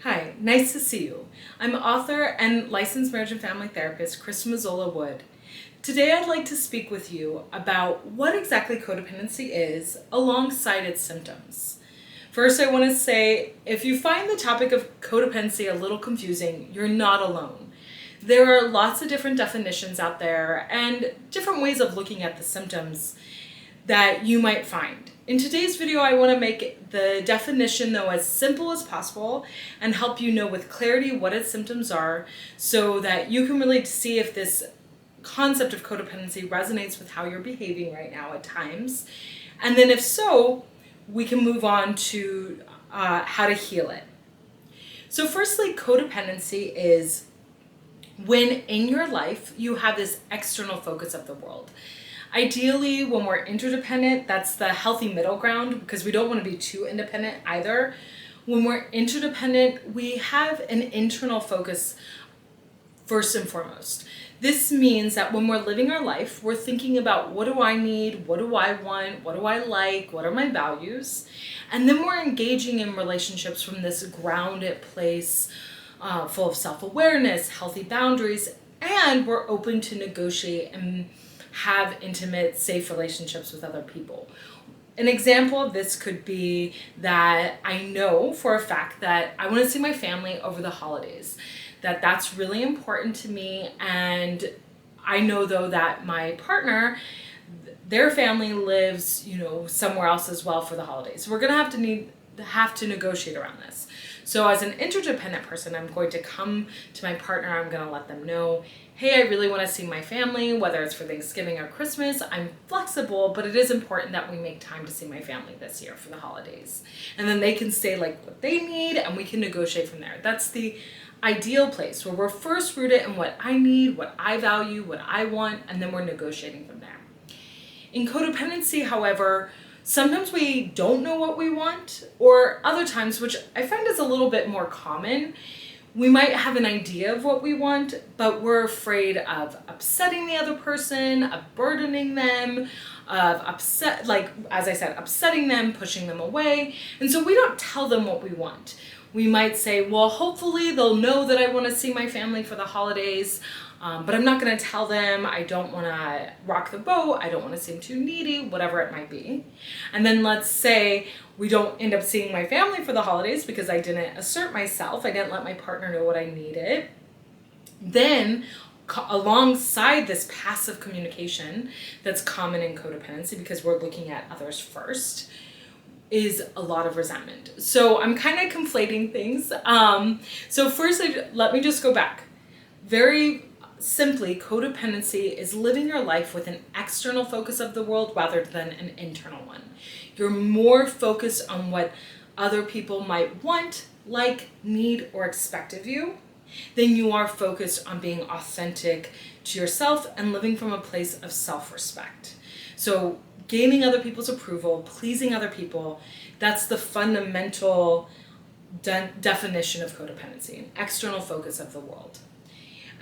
Hi, nice to see you. I'm author and licensed marriage and family therapist Chris Mazzola Wood. Today I'd like to speak with you about what exactly codependency is alongside its symptoms. First, I want to say if you find the topic of codependency a little confusing, you're not alone. There are lots of different definitions out there and different ways of looking at the symptoms that you might find. In today's video, I want to make the definition though as simple as possible and help you know with clarity what its symptoms are so that you can really see if this concept of codependency resonates with how you're behaving right now at times. And then if so, we can move on to how to heal it. So firstly, codependency is when in your life you have this external focus of the world. Ideally, when we're interdependent, that's the healthy middle ground because we don't want to be too independent either. When we're interdependent, we have an internal focus first and foremost. This means that when we're living our life, we're thinking about what do I need, what do I want, what do I like, what are my values, and then we're engaging in relationships from this grounded place full of self-awareness, healthy boundaries, and we're open to negotiate and have intimate, safe relationships with other people. An example of this could be that I know for a fact that I want to see my family over the holidays, that's really important to me, and I know though that my partner, their family lives, somewhere else as well for the holidays. So we're going to have to negotiate around this. So as an interdependent person, I'm going to come to my partner, I'm going to let them know, hey, I really want to see my family, whether it's for Thanksgiving or Christmas. I'm flexible, but it is important that we make time to see my family this year for the holidays. And then they can say like what they need and we can negotiate from there. That's the ideal place where we're first rooted in what I need, what I value, what I want, and then we're negotiating from there. In codependency, however, sometimes we don't know what we want, or other times, which I find is a little bit more common, we might have an idea of what we want, but we're afraid of upsetting the other person, of burdening them, of upsetting them, pushing them away. And so we don't tell them what we want. We might say, well, hopefully they'll know that I want to see my family for the holidays, but I'm not going to tell them. I don't want to rock the boat. I don't want to seem too needy, whatever it might be. And then let's say we don't end up seeing my family for the holidays because I didn't assert myself. I didn't let my partner know what I needed. Then alongside this passive communication that's common in codependency because we're looking at others first, is a lot of resentment. So I'm kind of conflating things. So first, let me just go back. Very simply, codependency is living your life with an external focus of the world rather than an internal one. You're more focused on what other people might want, like, need, or expect of you than you are focused on being authentic to yourself and living from a place of self-respect. So gaining other people's approval, pleasing other people, that's the fundamental definition of codependency, an external focus of the world.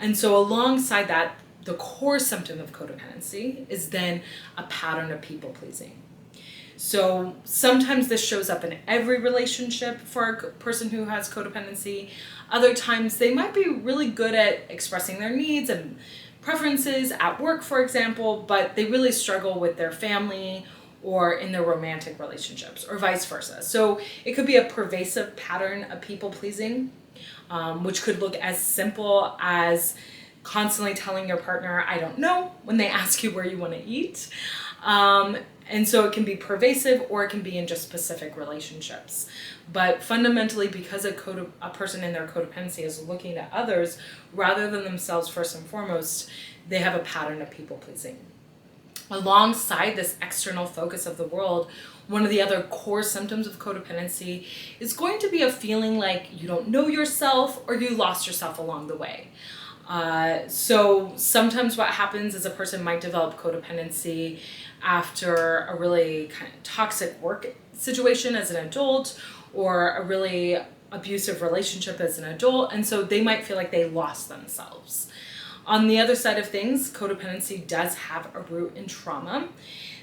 And so alongside that, the core symptom of codependency is then a pattern of people pleasing. So sometimes this shows up in every relationship for a person who has codependency. Other times they might be really good at expressing their needs and preferences at work, for example, but they really struggle with their family or in their romantic relationships or vice versa. So it could be a pervasive pattern of people pleasing, which could look as simple as constantly telling your partner, I don't know, when they ask you where you want to eat. And so it can be pervasive or it can be in just specific relationships. But fundamentally, because a person in their codependency is looking at others rather than themselves first and foremost, they have a pattern of people pleasing. Alongside this external focus of the world, one of the other core symptoms of codependency is going to be a feeling like you don't know yourself or you lost yourself along the way. So sometimes what happens is a person might develop codependency after a really kind of toxic work situation as an adult or a really abusive relationship as an adult, and so they might feel like they lost themselves. On the other side of things, codependency does have a root in trauma.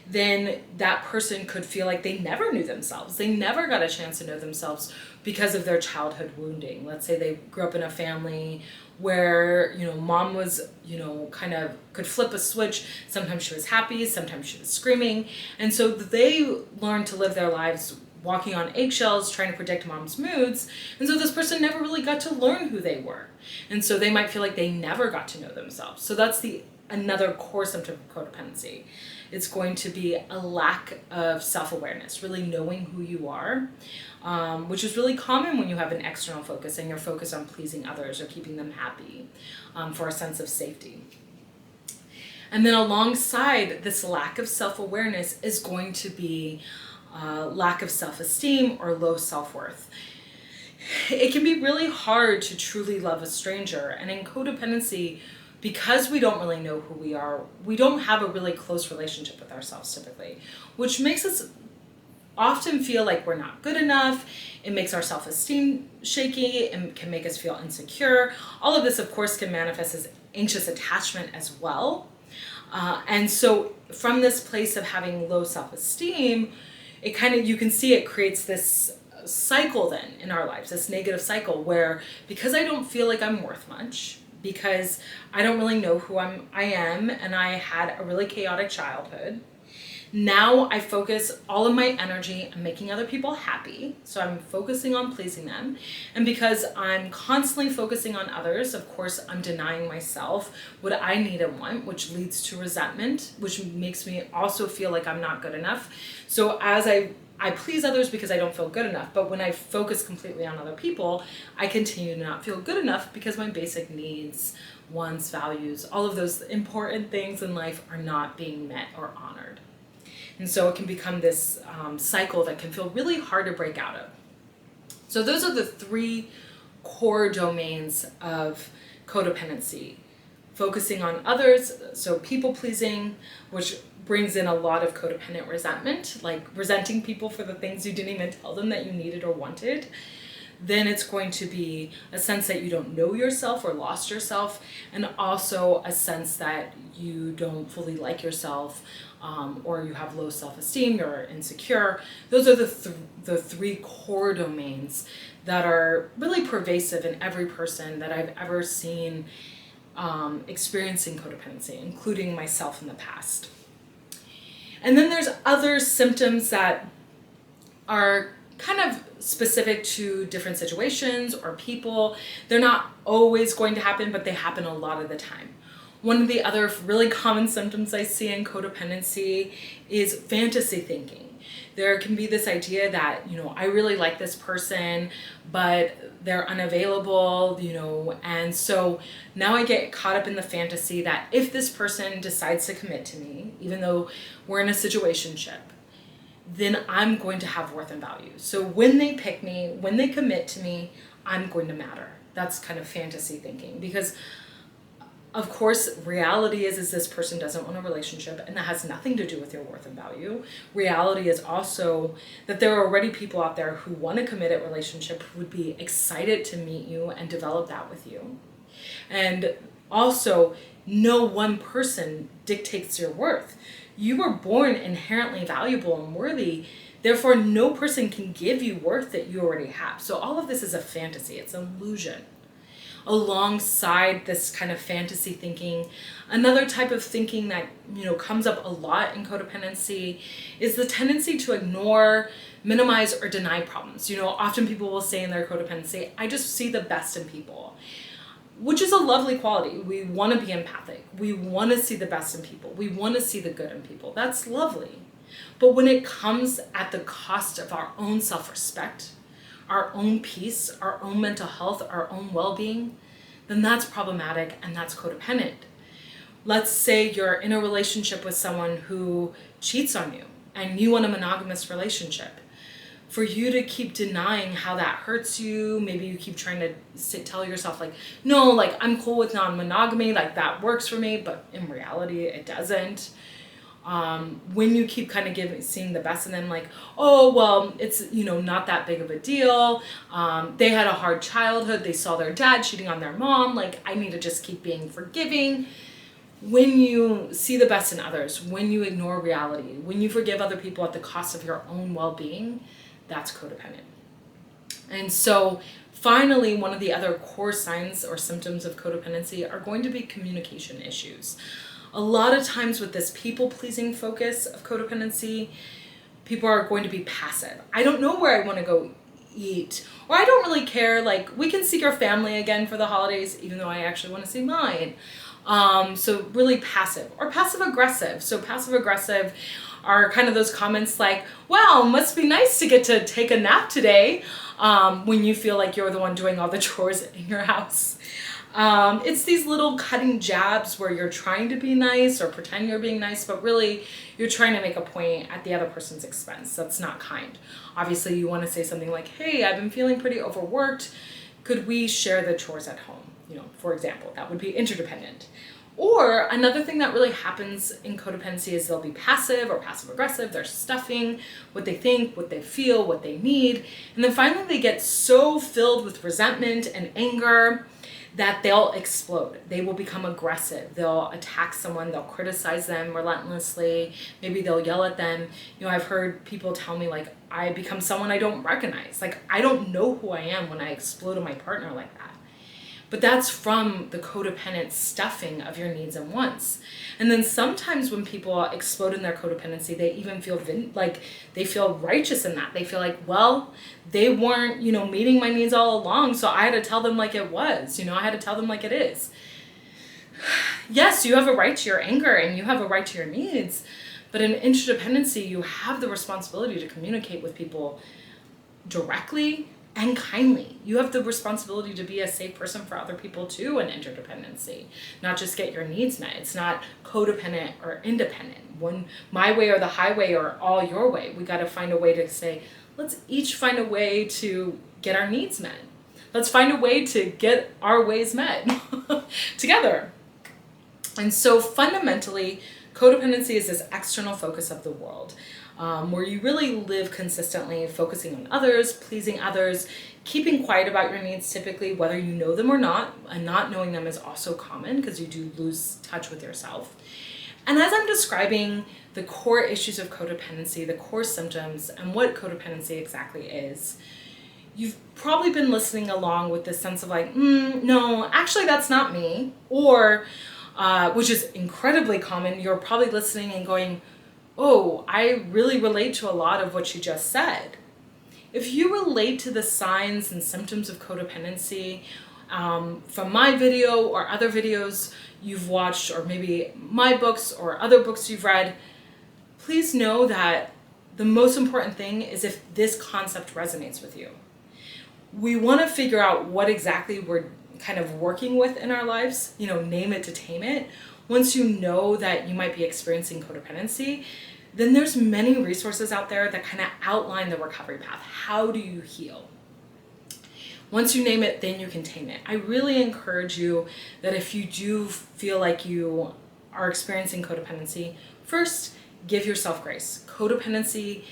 then that person could feel like they never knew themselves. They never got a chance to know themselves because of their childhood wounding. Let's say they grew up in a family where, mom was, kind of could flip a switch. Sometimes she was happy, sometimes she was screaming. And so they learned to live their lives walking on eggshells, trying to predict mom's moods. And so this person never really got to learn who they were. And so they might feel like they never got to know themselves. So that's another core symptom of codependency. It's going to be a lack of self-awareness, really knowing who you are, which is really common when you have an external focus and you're focused on pleasing others or keeping them happy, for a sense of safety. And then alongside this lack of self-awareness is going to be lack of self-esteem or low self-worth. It can be really hard to truly love a stranger, and in codependency, because we don't really know who we are, we don't have a really close relationship with ourselves typically, which makes us often feel like we're not good enough. It makes our self-esteem shaky and can make us feel insecure. All of this, of course, can manifest as anxious attachment as well. And so from this place of having low self-esteem, you can see it creates this cycle then in our lives, this negative cycle where because I don't feel like I'm worth much, because I don't really know who I am, and I had a really chaotic childhood. Now I focus all of my energy on making other people happy. So I'm focusing on pleasing them. And because I'm constantly focusing on others, of course, I'm denying myself what I need and want, which leads to resentment, which makes me also feel like I'm not good enough. So as I please others because I don't feel good enough, but when I focus completely on other people, I continue to not feel good enough because my basic needs, wants, values, all of those important things in life are not being met or honored. And so it can become this cycle that can feel really hard to break out of. So those are the three core domains of codependency. Focusing on others, so people pleasing, which brings in a lot of codependent resentment, like resenting people for the things you didn't even tell them that you needed or wanted. Then it's going to be a sense that you don't know yourself or lost yourself, and also a sense that you don't fully like yourself, or you have low self-esteem, you're insecure. Those are the three core domains that are really pervasive in every person that I've ever seen experiencing codependency, including myself in the past. And then there's other symptoms that are kind of specific to different situations or people. They're not always going to happen, but they happen a lot of the time. One of the other really common symptoms I see in codependency is fantasy thinking. There can be this idea that, I really like this person, but they're unavailable, and so now I get caught up in the fantasy that if this person decides to commit to me, even though we're in a situationship, then I'm going to have worth and value. So when they pick me, when they commit to me, I'm going to matter. That's kind of fantasy thinking, because of course, reality is this person doesn't want a relationship, and that has nothing to do with your worth and value. Reality is also that there are already people out there who want a committed relationship, who would be excited to meet you and develop that with you. And also, no one person dictates your worth. You were born inherently valuable and worthy. Therefore, no person can give you worth that you already have. So all of this is a fantasy. It's an illusion. Alongside this kind of fantasy thinking, another type of thinking that comes up a lot in codependency is the tendency to ignore, minimize, or deny problems. Often people will say in their codependency, I just see the best in people, which is a lovely quality. We want to be empathic. We want to see the best in people. We want to see the good in people. That's lovely. But when it comes at the cost of our own self-respect, our own peace, our own mental health, our own well-being, then that's problematic and that's codependent. Let's say you're in a relationship with someone who cheats on you and you want a monogamous relationship. For you to keep denying how that hurts you, maybe you keep trying to tell yourself no, I'm cool with non-monogamy, that works for me, but in reality it doesn't. When you keep kind of seeing the best in them, oh, well, it's, not that big of a deal. They had a hard childhood. They saw their dad cheating on their mom. I need to just keep being forgiving. When you see the best in others, when you ignore reality, when you forgive other people at the cost of your own well-being, that's codependent. And so finally, one of the other core signs or symptoms of codependency are going to be communication issues. A lot of times with this people-pleasing focus of codependency, people are going to be passive. I don't know where I want to go eat, or I don't really care, like we can see our family again for the holidays, even though I actually want to see mine. So really passive or passive aggressive. So passive aggressive are kind of those comments like, wow, must be nice to get to take a nap today, when you feel like you're the one doing all the chores in your house. It's these little cutting jabs where you're trying to be nice or pretend you're being nice, but really you're trying to make a point at the other person's expense. That's not kind. Obviously you want to say something like, hey, I've been feeling pretty overworked. Could we share the chores at home? For example, that would be interdependent. Or another thing that really happens in codependency is they'll be passive or passive aggressive. They're stuffing what they think, what they feel, what they need. And then finally they get so filled with resentment and anger that they'll explode. They will become aggressive. They'll attack someone. They'll criticize them relentlessly. Maybe they'll yell at them. I've heard people tell me, like, I become someone I don't recognize. Like, I don't know who I am when I explode on my partner like that. But that's from the codependent stuffing of your needs and wants. And then sometimes when people explode in their codependency, they even feel like they feel righteous in that. They feel like, well, they weren't, meeting my needs all along, so I had to tell them like it was. I had to tell them like it is. Yes, you have a right to your anger and you have a right to your needs, but in interdependency, you have the responsibility to communicate with people directly and kindly. You have the responsibility to be a safe person for other people too in interdependency, not just get your needs met. It's not codependent or independent. One, my way or the highway or all your way. We got to find a way to say, let's each find a way to get our needs met. Let's find a way to get our ways met together. And so fundamentally, codependency is this external focus of the world. Where you really live consistently, focusing on others, pleasing others, keeping quiet about your needs typically, whether you know them or not, and not knowing them is also common because you do lose touch with yourself. And as I'm describing the core issues of codependency, the core symptoms, and what codependency exactly is, you've probably been listening along with this sense of like, no, actually that's not me, or, which is incredibly common, you're probably listening and going, oh, I really relate to a lot of what you just said. If you relate to the signs and symptoms of codependency from my video or other videos you've watched, or maybe my books or other books you've read, please know that the most important thing is if this concept resonates with you. We want to figure out what exactly we're kind of working with in our lives, name it to tame it. Once you know that you might be experiencing codependency, then there's many resources out there that kind of outline the recovery path. How do you heal? Once you name it, then you can tame it. I really encourage you that if you do feel like you are experiencing codependency, first, give yourself grace. Codependency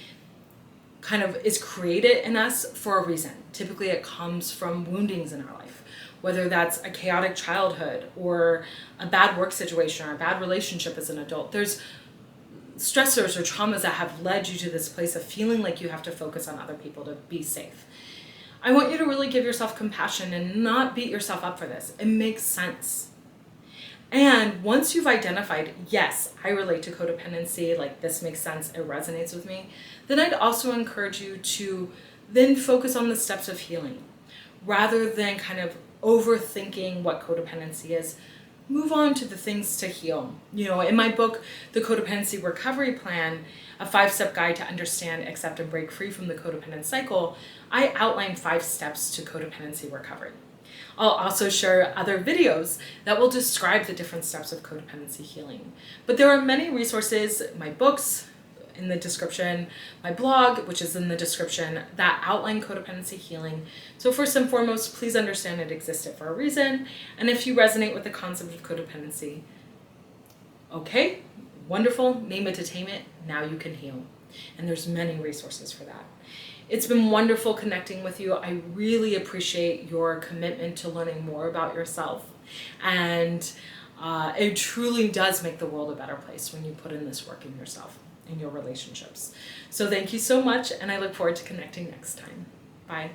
kind of is created in us for a reason. Typically it comes from woundings in our life, whether that's a chaotic childhood or a bad work situation or a bad relationship as an adult. There's stressors or traumas that have led you to this place of feeling like you have to focus on other people to be safe. I want you to really give yourself compassion and not beat yourself up for this. It makes sense. And once you've identified, yes, I relate to codependency, like this makes sense, it resonates with me, then I'd also encourage you to then focus on the steps of healing. Rather than kind of overthinking what codependency is, move on to the things to heal. In my book, The Codependency Recovery Plan, a 5-step guide to understand, accept, and break free from the codependent cycle, I outline 5 steps to codependency recovery. I'll also share other videos that will describe the different steps of codependency healing. But there are many resources, my books in the description, my blog, which is in the description, that outline codependency healing. So first and foremost, please understand it existed for a reason. And if you resonate with the concept of codependency, okay, wonderful, name it to tame it, now you can heal. And there's many resources for that. It's been wonderful connecting with you. I really appreciate your commitment to learning more about yourself. And It truly does make the world a better place when you put in this work in yourself, in your relationships. So thank you so much, and I look forward to connecting next time. Bye.